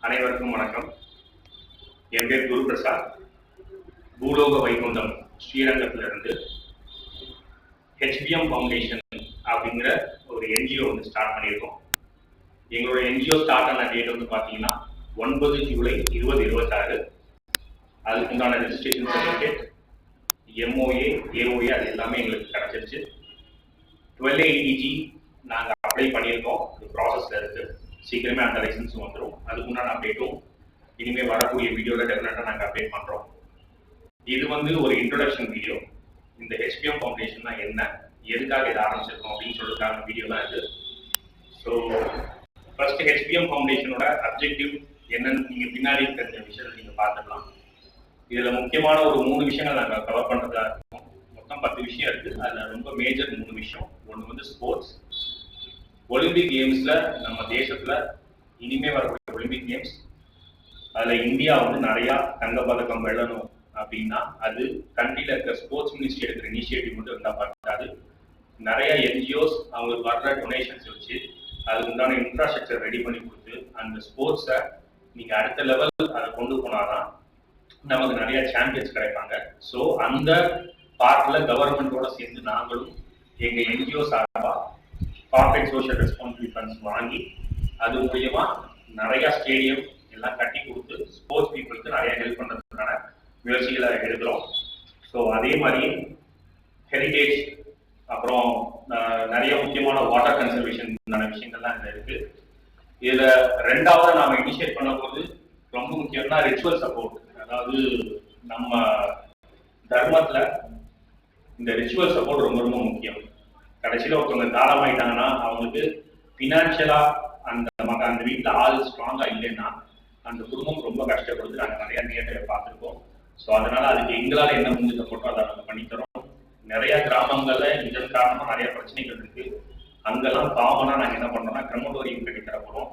அனைவருக்கும் வணக்கம். என் பேர் குரு பிரசாத். பூலோக வைகுண்டம் ஸ்ரீரங்கத்திலிருந்து HBM ஃபவுண்டேஷன் அப்படிங்கிற ஒரு என்ஜிஓ வந்து ஸ்டார்ட் பண்ணியிருக்கோம். எங்களோட என்ஜிஓ ஸ்டார்ட் ஆன டேட் வந்து பார்த்தீங்கன்னா 9 ஜூலை 2026. அதுக்கு உண்டான ரெஜிஸ்ட்ரேஷன் சர்டிஃபிகேட், MOA, AOA அது எல்லாமே எங்களுக்கு கிடைச்சிருச்சு. 1280G நாங்கள் அப்ளை பண்ணியிருக்கோம். அது ப்ராசஸில் இருக்குது. சீக்கிரமே அந்த லைசன்ஸும் வந்துடும். அதுக்கு முன்னாடி அப்டேட்டும் இனிமேல் வரக்கூடிய வீடியோவில் டெஃபினட்டாக நாங்கள் அப்டேட் பண்ணுறோம். இது வந்து ஒரு இன்ட்ரோடக்ஷன் வீடியோ. இந்த HBM ஃபவுண்டேஷன்னா என்ன, எதுக்காக இதை ஆரம்பிச்சிருக்கோம் அப்படின்னு சொல்றதுக்கான வீடியோ தான் இது. ஸோ ஃபர்ஸ்ட் HBM ஃபவுண்டேஷனோட அப்ஜெக்டிவ் என்னன்னு நீங்கள் பின்னாடி இருக்கிற விஷயத்தை நீங்கள் பார்த்துக்கலாம். இதில் முக்கியமான ஒரு 3 விஷயங்கள் நாங்கள் கவர் பண்ணுறதா இருக்கோம். மொத்தம் 10 விஷயம் இருக்குது. அதில் ரொம்ப மேஜர் 3 விஷயம். ஒன்று வந்து ஸ்போர்ட்ஸ். ஒலிம்பிக் கேம்ஸில் நம்ம தேசத்தில் இனிமேல் வரக்கூடிய ஒலிம்பிக் கேம்ஸ் அதில் இந்தியா வந்து நிறையா தங்கப்பதக்கம் வெல்லணும் அப்படின்னா அது கண்ட்ரியில் இருக்கிற ஸ்போர்ட்ஸ் மினிஸ்ட்ரி எடுக்கிற இனிஷியேட்டிவ் மட்டும் இருந்தால் பார்க்காது. நிறைய NGOs அவங்களுக்கு வர்ற டொனேஷன்ஸ் வச்சு அதுக்கு உண்டான இன்ஃப்ராஸ்ட்ரக்சர் ரெடி பண்ணி கொடுத்து அந்த ஸ்போர்ட்ஸை நீங்கள் அடுத்த லெவல் அதை கொண்டு போனாதான் நமக்கு நிறைய சாம்பியன்ஸ் கிடைப்பாங்க. ஸோ அந்த பார்ட்டில் கவர்மெண்ட்டோட சேர்ந்து நாங்களும் எங்கள் NGO சார்பாக கார்பரேட் சோஷியல் ரெஸ்பான்சிபிலிட்டி ஃபண்ட்ஸ் வாங்கி அது மூலியமா நிறைய ஸ்டேடியம் எல்லாம் கட்டி கொடுத்து ஸ்போர்ட்ஸ் பீப்புளுக்கு நிறைய ஹெல்ப் பண்ணுறதுக்கான முயற்சிகளை எடுக்கிறோம். ஸோ அதே மாதிரி ஹெரிடேஜ் அப்புறம் நிறைய முக்கியமான வாட்டர் கன்சர்வேஷன் விஷயங்கள்லாம் இதில் இருக்கு. இதில் ரெண்டாவது நாம இனிஷியேட் பண்ண போது ரொம்ப முக்கியம்னா ரிச்சுவல் சப்போர்ட். அதாவது நம்ம தர்மத்தில் இந்த ரிச்சுவல் சப்போர்ட் ரொம்ப ரொம்ப முக்கியம். கடைசியில் ஒருத்தவங்க தாளமாயிட்டாங்கன்னா அவங்களுக்கு ஃபினான்ஷியலா அந்த வீட்டில் ஆள் ஸ்ட்ராங்கா இல்லைன்னா அந்த குடும்பம் ரொம்ப கஷ்டப்படுது. நாங்கள் நிறைய நேரத்தை பார்த்துருக்கோம். ஸோ அதனால அதுக்கு எங்களால் என்ன முடிஞ்ச சப்போர்ட்டோ அதை நாங்கள் பண்ணித்தரோம். நிறைய கிராமங்கள்ல இதன் காரணமா நிறைய பிரச்சனைகள் இருக்கு. அங்கெல்லாம் காமனா நாங்கள் என்ன பண்றோம்னா கிரமட்டோரியம் கட்டி தர போறோம்.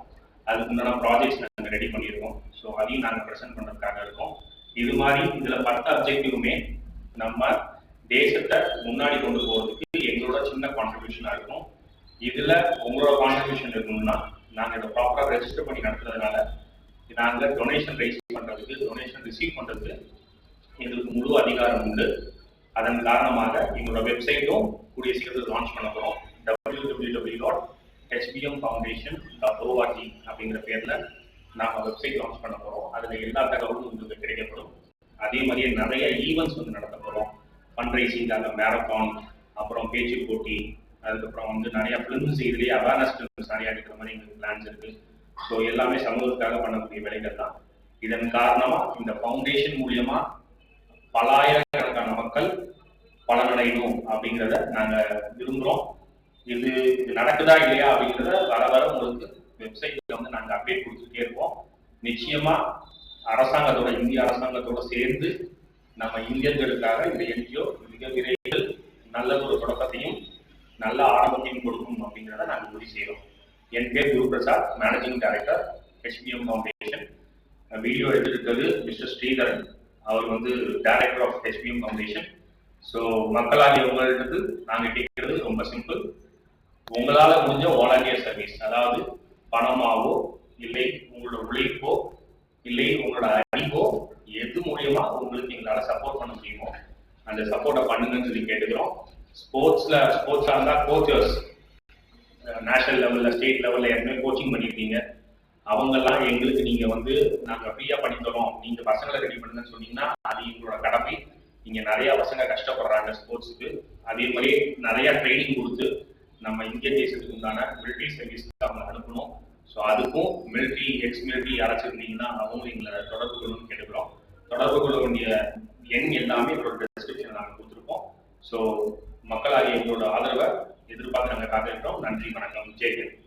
அதுக்கு உண்டான ப்ராஜெக்ட்ஸ் நாங்கள் ரெடி பண்ணியிருக்கோம். ஸோ அதையும் நாங்கள் ப்ரெசென்ட் பண்றதுக்காக இருக்கோம். இது மாதிரி இதுல 10 அப்ஜெக்டிவுமே நம்ம தேசத்தை முன்னாடி கொண்டு போறதுக்கு எங்களோட சின்ன கான்ட்ரிபியூஷனா இருக்கும். இதுல உங்களோட கான்ட்ரிபியூஷன் இருக்கணும்னா நாங்க இதை ப்ராப்பரா ரெஜிஸ்டர் பண்ணி நடத்துறதுனால நாங்க டொனேஷன் ரைஸ் பண்றதுக்கு, டொனேஷன் ரிசீவ் பண்றதுக்கு எங்களுக்கு முழு அதிகாரம் உண்டு. அதன் காரணமாக எங்களோட வெப்சைட்டும் கூடிய சீக்கிரத்தில் லான்ச் பண்ண போறோம். www.hbmfoundation.org அப்படிங்கிற பேர்ல நாம வெப்சைட் லான்ச் பண்ண போறோம். அதுல எல்லா தகவலும் உங்களுக்கு கிடைக்கப்படும். அதே மாதிரியே நிறைய ஈவெண்ட்ஸ் வந்து நடத்த போறோம். ஃபண்ட்ரைசிங்காக மேரத்தான், அப்புறம் பேச்சு போட்டி, அதுக்கப்புறம் வந்து நிறைய ஃபிலிம்ஸ், இதுலேயே அவேர்னஸ் ஃபிலிம்ஸ் நிறையா எடுக்கிற மாதிரி எங்களுக்கு பிளான்ஸ் இருக்கு. ஸோ எல்லாமே சமூகத்துக்காக பண்ணக்கூடிய வேலைகள் தான். இதன் காரணமா இந்த ஃபவுண்டேஷன் மூலியமா பல ஆயிரக்கணக்கான மக்கள் பலனடையணும் அப்படிங்கிறத நாங்கள் விரும்புகிறோம். இது நடக்குதா இல்லையா அப்படிங்கிறத வர வர உங்களுக்கு வெப்சைட்ல வந்து நாங்கள் அப்டேட் கொடுத்துட்டே இருப்போம். நிச்சயமா அரசாங்கத்தோட, இந்திய அரசாங்கத்தோட சேர்ந்து நம்ம இந்தியர்களுக்காக இந்த NGO மிக விரைவில் நல்ல ஒரு தொடக்கத்தையும் நல்ல ஆரம்பத்தையும் கொடுக்கும் அப்படிங்கிறத நாங்கள் உறுதி செய்கிறோம். என் பேர் Guru Prasad, managing director HBM foundation. Video எடுத்திருக்கிறது மிஸ்டர் ஸ்ரீதரன். அவர் வந்து director of HBM foundation. So மக்களாகிய உங்களிடத்து நாங்கள் கேட்கறது ரொம்ப சிம்பிள். உங்களால் முடிஞ்ச வாலண்டியர் சர்வீஸ், அதாவது பணமாவோ இல்லை உங்களோட உழைப்போ இல்லை உங்களோட அறிவோ எது மூலியமா உங்களுக்கு எங்களால் சப்போர்ட் பண்ண முடியுமோ அந்த சப்போர்ட்டை பண்ணுங்கன்னு சொல்லி கேட்டுக்கிறோம். ஸ்போர்ட்ஸாக இருந்தால் கோச்சர்ஸ் நேஷனல் லெவலில், ஸ்டேட் லெவலில் ஏற்கனவே கோச்சிங் பண்ணியிருக்கீங்க. அவங்கெல்லாம் எங்களுக்கு நீங்கள் வந்து நாங்கள் ஃப்ரீயாக பண்ணித்தரோம், நீங்கள் பசங்களை ரெடி பண்ணுங்கன்னு சொன்னீங்கன்னா அது எங்களோட கடமை. இங்கே நிறையா பசங்க கஷ்டப்படுறாங்க ஸ்போர்ட்ஸுக்கு. அதே மாதிரி நிறையா ட்ரைனிங் கொடுத்து நம்ம இந்திய தேசத்துக்கு உண்டான மிலிட்ரி சர்வீஸ்க்கு அவங்க அனுப்பணும். ஸோ அதுக்கும் மிலிட்ரி, எக்ஸ் மிலிட்ரி யாராச்சும் இருந்தீங்கன்னா அவங்க எங்களை தொடர்பு கொள்ளணும்னு கேட்டுக்கிறோம். தொடர்பு கொள்ள வேண்டிய எண் எல்லாமே எங்களோட டிஸ்கிரிப்ஷன் நாங்கள் கொடுத்துருக்கோம். ஸோ மக்களாகிய எங்களோட ஆதரவை எதிர்பார்த்து நாங்கள் காத்திருக்கிறோம். நன்றி, வணக்கம், ஜெய்ஹிந்த்.